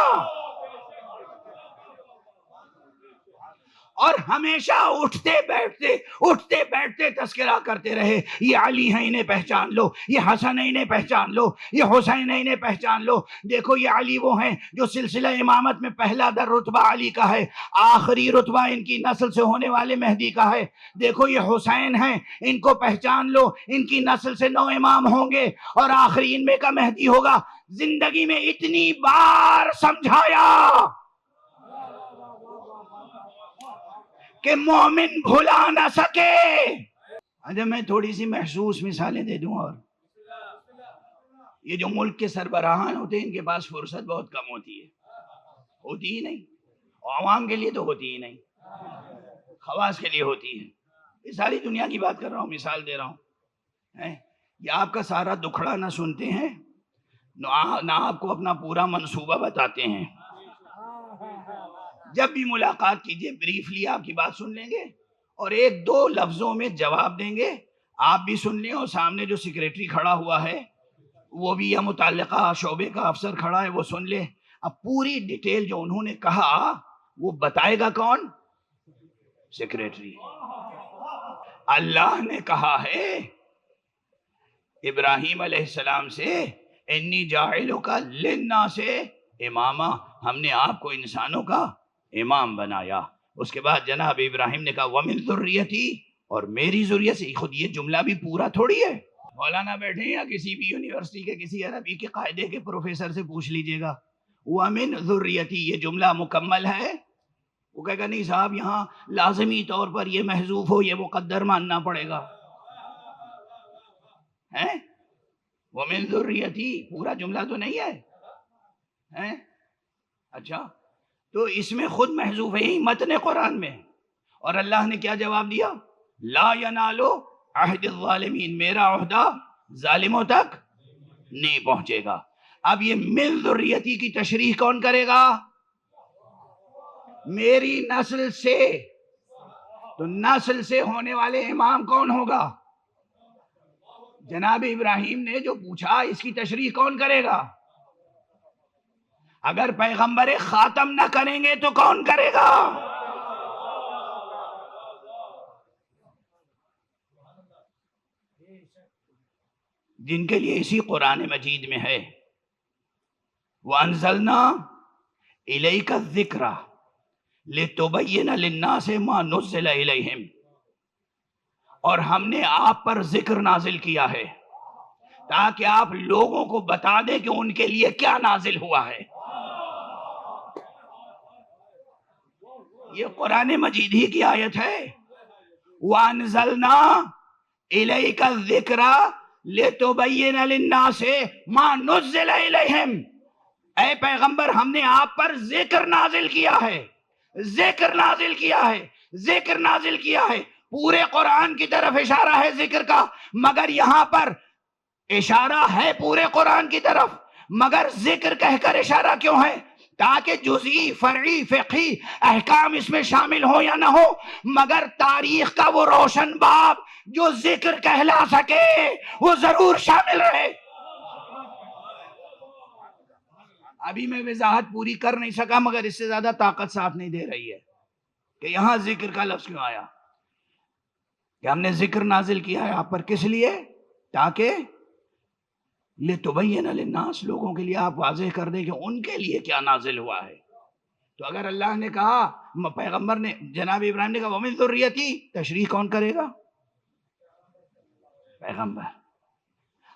A: اور ہمیشہ اٹھتے بیٹھتے تذکرہ کرتے رہے یہ علی ہیں انہیں پہچان لو، یہ حسن ہیں انہیں پہچان لو، یہ حسین ہیں انہیں پہچان لو. دیکھو یہ علی وہ ہیں جو سلسلہ امامت میں پہلا در رتبہ علی کا ہے، آخری رتبہ ان کی نسل سے ہونے والے مہدی کا ہے. دیکھو یہ حسین ہیں، ان کو پہچان لو، ان کی نسل سے 9 امام ہوں گے اور آخری ان میں کا مہدی ہوگا. زندگی میں اتنی بار سمجھایا کہ مومن بھلا نہ سکے. اچھا میں تھوڑی سی محسوس مثالیں دے دوں. اور یہ جو ملک کے سربراہان ہوتے ہیں ان کے پاس فرصت بہت کم ہوتی ہی نہیں، عوام کے لیے تو ہوتی ہی نہیں، خواص کے لیے ہوتی ہے. یہ ساری دنیا کی بات کر رہا ہوں، مثال دے رہا ہوں. یہ آپ کا سارا دکھڑا نہ سنتے ہیں، نہ آپ کو اپنا پورا منصوبہ بتاتے ہیں. جب بھی ملاقات کیجئے بریفلی آپ کی بات سن لیں گے اور 1-2 لفظوں میں جواب دیں گے. آپ بھی سن لیں اور سامنے جو سیکریٹری کھڑا ہوا ہے وہ بھی یا متعلقہ شعبے کا افسر کھڑا ہے، وہ سن لے. اب پوری ڈیٹیل جو انہوں نے کہا وہ بتائے گا کون؟ سیکریٹری. اللہ نے کہا ہے ابراہیم علیہ السلام سے انی جاعلک للناس اماما، ہم نے آپ کو انسانوں کا امام بنایا. اس کے بعد جناب ابراہیم نے کہا ومن ذریتی، اور میری ذریت سے. خود یہ جملہ بھی پورا تھوڑی ہے. مولانا بیٹھے یا کسی بھی یونیورسٹی کے کسی عربی کے قاعدے کے پروفیسر سے پوچھ لیجئے گا ومن ذریتی یہ جملہ مکمل ہے؟ وہ کہے گا نہیں صاحب یہاں لازمی طور پر یہ محذوف ہو، یہ مقدر ماننا پڑے گا. ہیں ومن ذریتی پورا جملہ تو نہیں ہے ہیں؟ اچھا تو اس میں خود محذوف ہے ہی متن قرآن میں. اور اللہ نے کیا جواب دیا؟ لا ینالو عہد الظالمین، میرا عہدہ ظالموں تک نہیں پہنچے گا. اب یہ من ذریتی کی تشریح کون کرے گا؟ میری نسل سے. تو نسل سے ہونے والے امام کون ہوگا؟ جناب ابراہیم نے جو پوچھا اس کی تشریح کون کرے گا؟ اگر پیغمبر خاتم نہ کریں گے تو کون کرے گا؟ جن کے لیے اسی قرآن مجید میں ہے وَأَنزَلْنَا إِلَيْكَ الذِّكْرَ لِتُبَيِّنَ لِلنَّاسِ مَا نُزِّلَ إِلَيْهِمْ، اور ہم نے آپ پر ذکر نازل کیا ہے تاکہ آپ لوگوں کو بتا دیں کہ ان کے لیے کیا نازل ہوا ہے. یہ قرآن مجید ہی کی آیت ہے. وَأَنزَلْنَا إِلَيْكَ الذِّكْرَ لِتُبَيِّنَ لِلنَّاسِ مَا نُزِّلَ إِلَيْهِمْ، اے پیغمبر ہم نے آپ پر ذکر نازل کیا ہے، ذکر نازل کیا ہے، ذکر نازل کیا ہے. پورے قرآن کی طرف اشارہ ہے ذکر کا، مگر یہاں پر اشارہ ہے پورے قرآن کی طرف، مگر ذکر کہہ کر اشارہ کیوں ہے؟ تاکہ جزئی فرعی فقہی احکام اس میں شامل ہو یا نہ ہو، مگر تاریخ کا وہ روشن باب جو ذکر کہلا سکے وہ ضرور شامل رہے. ابھی میں وضاحت پوری کر نہیں سکا، مگر اس سے زیادہ طاقت ساتھ نہیں دے رہی ہے کہ یہاں ذکر کا لفظ کیوں آیا. کہ ہم نے ذکر نازل کیا ہے آپ پر کس لیے؟ تاکہ لِتُبَيِّنَ لِلنَّاسِ، لوگوں کے لیے آپ واضح کر دیں کہ ان کے لیے کیا نازل ہوا ہے. تو اگر اللہ نے کہا، پیغمبر نے جناب ابراہیم نے کہا وَمِن ذُرِّيَّتِي، تشریح کون کرے گا؟ پیغمبر.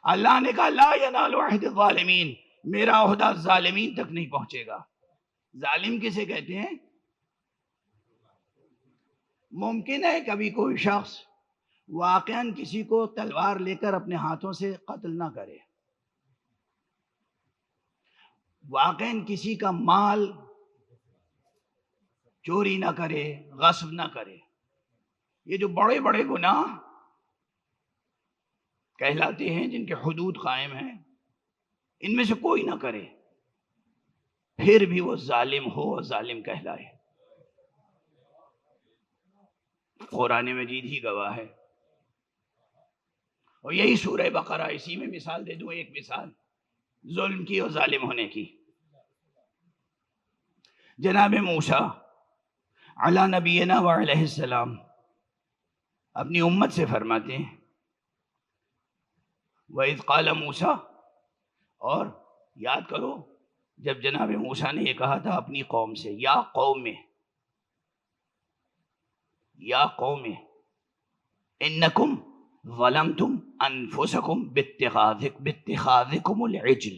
A: اللہ نے کہا لا ینال عہد الظالمین، میرا عہدہ ظالمین تک نہیں پہنچے گا. ظالم کسے کہتے ہیں؟ ممکن ہے کبھی کوئی شخص واقعاً کسی کو تلوار لے کر اپنے ہاتھوں سے قتل نہ کرے، واقعاً کسی کا مال چوری نہ کرے، غصب نہ کرے. یہ جو بڑے بڑے گناہ کہلاتے ہیں جن کے حدود قائم ہیں، ان میں سے کوئی نہ کرے، پھر بھی وہ ظالم ہو، ظالم کہلائے. قرآن مجید ہی گواہ ہے. اور یہی سورہ بقرہ، اسی میں مثال دے دوں ایک مثال ظلم کی اور ظالم ہونے کی. جناب موسیٰ علی نبینا وعلیہ السلام اپنی امت سے فرماتے ہیں وَإِذْ قَالَ موسیٰ، اور یاد کرو جب جناب موسیٰ نے یہ کہا تھا اپنی قوم سے، یا قوم انکم ظلمتم انفسکم باتخاذکم العجل،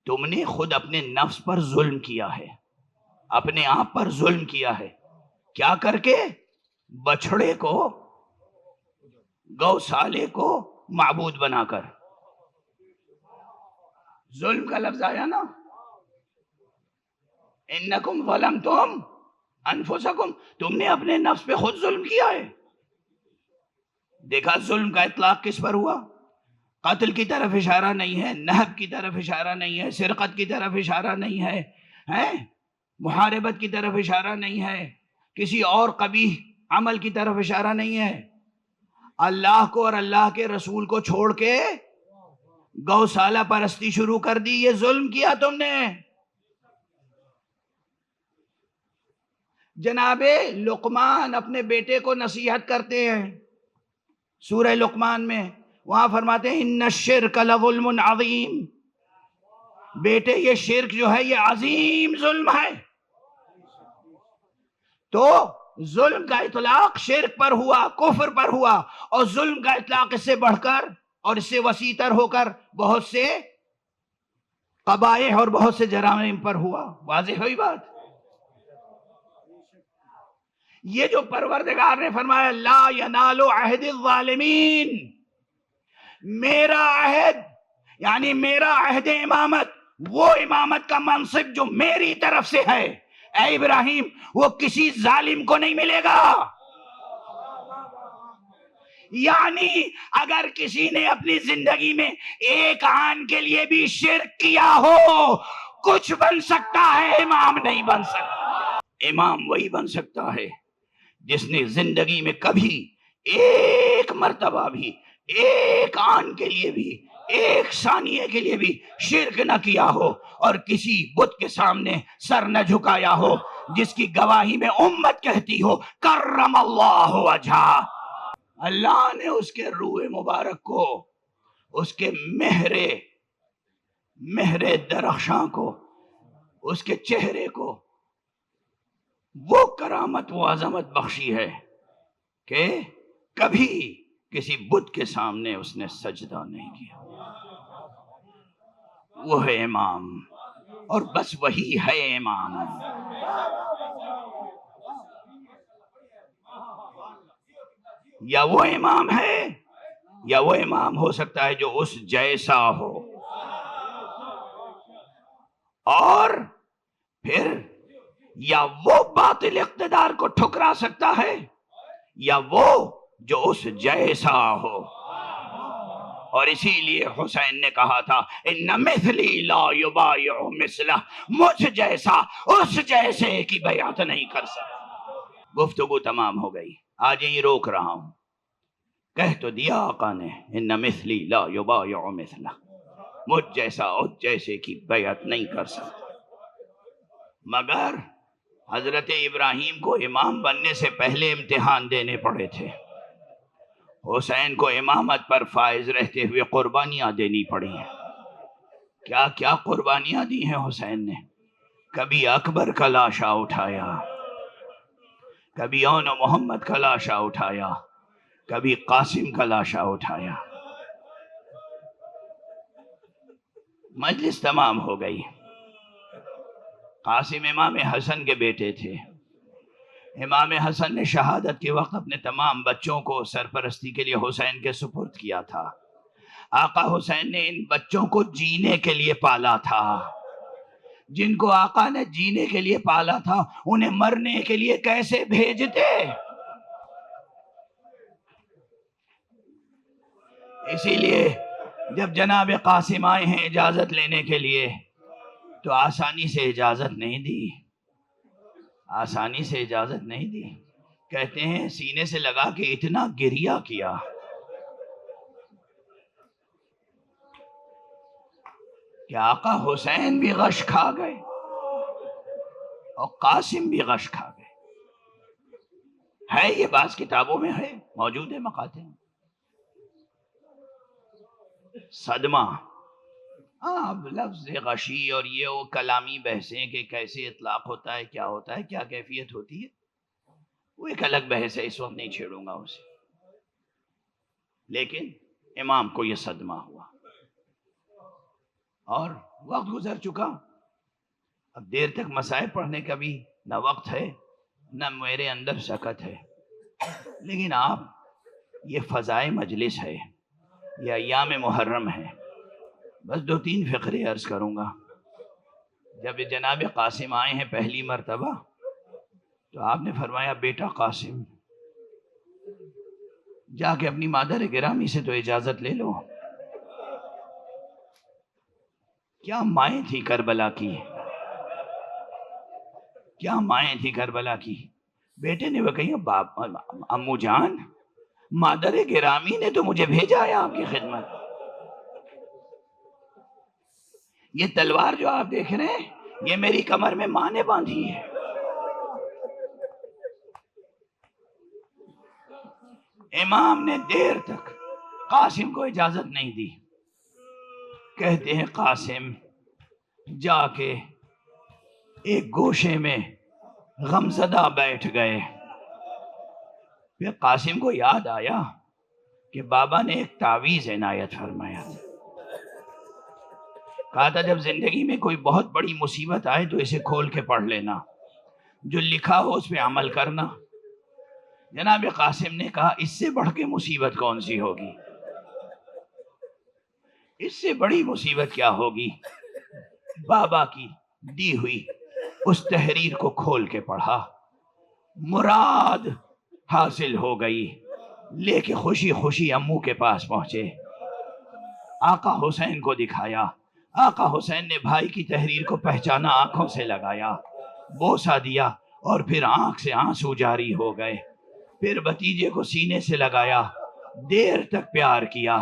A: تم نے خود اپنے نفس پر ظلم کیا ہے، اپنے آپ پر ظلم کیا ہے. کیا کر کے؟ بچھڑے کو، گوسالے کو معبود بنا کر. ظلم کا لفظ آیا نا، انکم ظلمتم انفسکم، تم نے اپنے نفس پہ خود ظلم کیا ہے. دیکھا ظلم کا اطلاق کس پر ہوا؟ قتل کی طرف اشارہ نہیں ہے، نہب کی طرف اشارہ نہیں ہے، سرقت کی طرف اشارہ نہیں ہے، محاربت کی طرف اشارہ نہیں ہے، کسی اور قبیح عمل کی طرف اشارہ نہیں ہے. اللہ کو اور اللہ کے رسول کو چھوڑ کے گوشالہ پرستی شروع کر دی، یہ ظلم کیا تم نے۔ جناب لقمان اپنے بیٹے کو نصیحت کرتے ہیں سورہ لقمان میں، وہاں فرماتے ہیں ان الشرک لظلم عظیم، بیٹے یہ شرک جو ہے یہ عظیم ظلم ہے۔ تو ظلم کا اطلاق شرک پر ہوا، کفر پر ہوا، اور ظلم کا اطلاق اس سے بڑھ کر اور اس سے وسیع تر ہو کر بہت سے قبائح اور بہت سے جرائم پر ہوا۔ واضح ہوئی بات؟ یہ جو پروردگار نے فرمایا لا ینال عہد الظالمین، میرا عہد یعنی میرا عہد امامت، وہ امامت کا منصب جو میری طرف سے ہے اے ابراہیم، وہ کسی ظالم کو نہیں ملے گا۔ یعنی اگر کسی نے اپنی زندگی میں ایک آن کے لیے بھی شرک کیا ہو، کچھ بن سکتا ہے، امام نہیں بن سکتا۔ امام وہی بن سکتا ہے جس نے زندگی میں کبھی ایک مرتبہ بھی، ایک آن کے لیے بھی، ایک ثانیے کے لیے بھی شرک نہ کیا ہو اور کسی بت کے سامنے سر نہ جھکایا ہو، جس کی گواہی میں امت کہتی ہو کرم اللہ وجہہ، اللہ نے اس کے روح مبارک کو، اس کے مہر درخشاں کو، اس کے چہرے کو وہ کرامت و عظمت بخشی ہے کہ کبھی کسی بت کے سامنے اس نے سجدہ نہیں کیا۔ وہ ہے امام، اور بس وہی ہے امام۔ یا وہ امام ہے یا وہ امام ہو سکتا ہے جو اس جیسا ہو، اور پھر یا وہ باطل اقتدار کو ٹھکرا سکتا ہے یا وہ جو اس جیسا ہو۔ اور اسی لیے حسین نے کہا تھا ان مثلی لا یبایع مثلہ، مجھ جیسا اس جیسے کی بیعت نہیں کر سکتا۔ گفتگو تمام ہو گئی، آج یہی روک رہا ہوں۔ کہہ تو دیا آقا نے ان مثلی لا یبایع مثلہ، مجھ جیسا اس جیسے کی بیعت نہیں کر سکتا۔ مگر حضرت ابراہیم کو امام بننے سے پہلے امتحان دینے پڑے تھے، حسین کو امامت پر فائز رہتے ہوئے قربانیاں دینی پڑی ہیں۔ کیا کیا قربانیاں دی ہیں حسین نے؟ کبھی اکبر کا لاشا اٹھایا، کبھی اون محمد کا لاشا اٹھایا، کبھی قاسم کا لاشا اٹھایا۔ مجلس تمام ہو گئی۔ قاسم امام حسن کے بیٹے تھے۔ امام حسن نے شہادت کے وقت اپنے تمام بچوں کو سرپرستی کے لیے حسین کے سپرد کیا تھا۔ آقا حسین نے ان بچوں کو جینے کے لیے پالا تھا۔ جن کو آقا نے جینے کے لیے پالا تھا انہیں مرنے کے لیے کیسے بھیجتے؟ اسی لیے جب جناب قاسم آئے ہیں اجازت لینے کے لیے تو آسانی سے اجازت نہیں دی، آسانی سے اجازت نہیں دی۔ کہتے ہیں سینے سے لگا کے اتنا گریہ کیا کہ آقا حسین بھی غش کھا گئے اور قاسم بھی غش کھا گئے۔ ہے یہ بعض کتابوں میں ہے، موجود ہے مقاطع میں۔ صدمہ، اب لفظ غشی اور یہ وہ کلامی بحثیں کہ کیسے اطلاق ہوتا ہے، کیا ہوتا ہے، کیا کیفیت ہوتی ہے، وہ ایک الگ بحث ہے، اس وقت نہیں چھیڑوں گا اسے۔ لیکن امام کو یہ صدمہ ہوا اور وقت گزر چکا، اب دیر تک مسائل پڑھنے کا بھی نہ وقت ہے نہ میرے اندر سکت ہے۔ لیکن آپ یہ فضائے مجلس ہے، یہ ایام محرم ہے، بس 2-3 فقرے عرض کروں گا۔ جب جناب قاسم آئے ہیں پہلی مرتبہ تو آپ نے فرمایا بیٹا قاسم جا کے اپنی مادر گرامی سے تو اجازت لے لو۔ کیا مائیں تھی کربلا کی، کیا مائیں تھی کربلا کی۔ بیٹے نے وہ کہی باپ امو جان، مادر گرامی نے تو مجھے بھیجا ہے آپ کی خدمت۔ یہ تلوار جو آپ دیکھ رہے ہیں یہ میری کمر میں ماں نے باندھی ہے. امام نے دیر تک قاسم کو اجازت نہیں دی. کہتے ہیں قاسم جا کے ایک گوشے میں غمزدہ بیٹھ گئے. پھر قاسم کو یاد آیا کہ بابا نے ایک تعویذ عنایت فرمایا تھا. کہا تھا جب زندگی میں کوئی بہت بڑی مصیبت آئے تو اسے کھول کے پڑھ لینا, جو لکھا ہو اس پہ عمل کرنا. جناب قاسم نے کہا اس سے بڑھ کے مصیبت کون سی ہوگی, اس سے بڑی مصیبت کیا ہوگی. بابا کی دی ہوئی اس تحریر کو کھول کے پڑھا, مراد حاصل ہو گئی. لے کے خوشی خوشی امو کے پاس پہنچے, آقا حسین کو دکھایا. آقا حسین نے بھائی کی تحریر کو پہچانا, آنکھوں سے لگایا, بوسہ دیا اور پھر آنکھ سے آنسو جاری ہو گئے. پھر بھتیجے کو سینے سے لگایا, دیر تک پیار کیا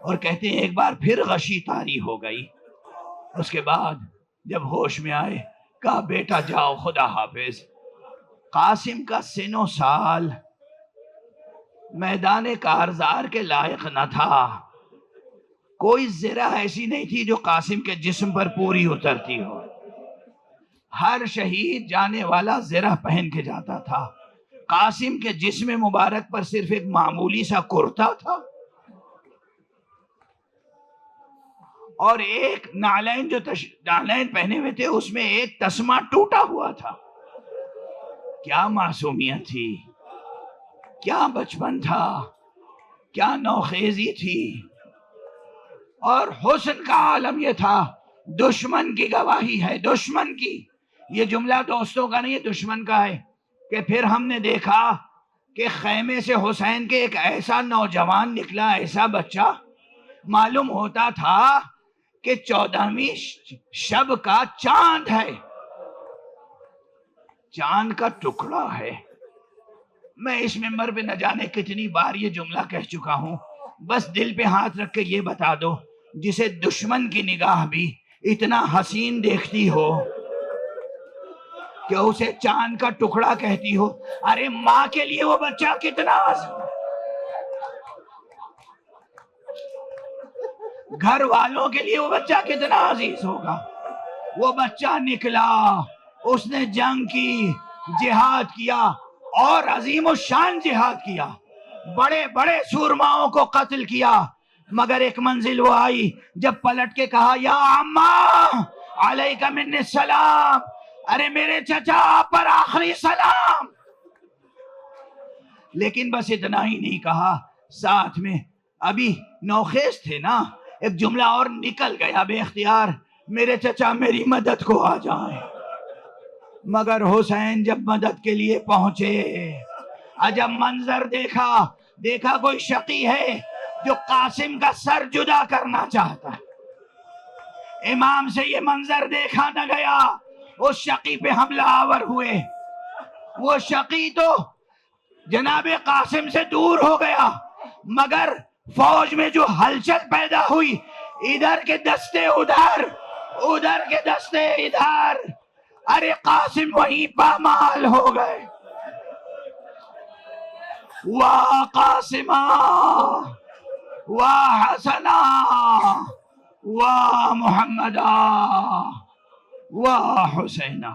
A: اور کہتے ہیں ایک بار پھر غشی طاری ہو گئی. اس کے بعد جب ہوش میں آئے کہا بیٹا جاؤ خدا حافظ. قاسم کا سن و سال میدان کارزار کے لائق نہ تھا. کوئی زرہ ایسی نہیں تھی جو قاسم کے جسم پر پوری اترتی ہو. ہر شہید جانے والا زرہ پہن کے جاتا تھا. قاسم کے جسم مبارک پر صرف ایک معمولی سا کرتا تھا اور ایک نعلین جو نعلین پہنے ہوئے تھے اس میں ایک تسمہ ٹوٹا ہوا تھا. کیا معصومیت تھی, کیا بچپن تھا, کیا نوخیزی تھی. اور حسن کا عالم یہ تھا, دشمن کی گواہی ہے, دشمن کی. یہ جملہ دوستوں کا نہیں, دشمن کا ہے. کہ پھر ہم نے دیکھا کہ خیمے سے حسین کے ایک ایسا نوجوان نکلا, ایسا بچہ, معلوم ہوتا تھا کہ 14ویں شب کا چاند ہے, چاند کا ٹکڑا ہے. میں اس ممبر پہ نہ جانے کتنی بار یہ جملہ کہہ چکا ہوں, بس دل پہ ہاتھ رکھ کے یہ بتا دو, جسے دشمن کی نگاہ بھی اتنا حسین دیکھتی ہو کہ اسے چاند کا ٹکڑا کہتی ہو, ارے ماں کے لیے وہ بچہ کتنا گھر والوں کے لیے وہ بچہ کتنا عزیز ہوگا. وہ بچہ نکلا, اس نے جنگ کی, جہاد کیا اور عظیم الشان جہاد کیا, بڑے بڑے سورماؤں کو قتل کیا. مگر ایک منزل وہ آئی جب پلٹ کے کہا یا عمّا علیکہ منی السلام, ارے میرے چچا آپ پر آخری سلام. لیکن بس اتنا ہی نہیں کہا, ساتھ میں ابھی نوخیز تھے نا, ایک جملہ اور نکل گیا بے اختیار, میرے چچا میری مدد کو آ جائیں. مگر حسین جب مدد کے لیے پہنچے, عجب منظر دیکھا. دیکھا کوئی شقی ہے جو قاسم کا سر جدا کرنا چاہتا ہے. امام سے یہ منظر دیکھا نہ گیا, اس شقی پہ حملہ آور ہوئے. وہ شقی تو جناب قاسم سے دور ہو گیا, مگر فوج میں جو ہلچل پیدا ہوئی, ادھر کے دستے ادھر, ادھر کے دستے ادھر, ارے قاسم وہیں پامال ہو گئے. واہ قاسمہ, واہ حسنہ, واہ محمدہ, واہ حسینہ.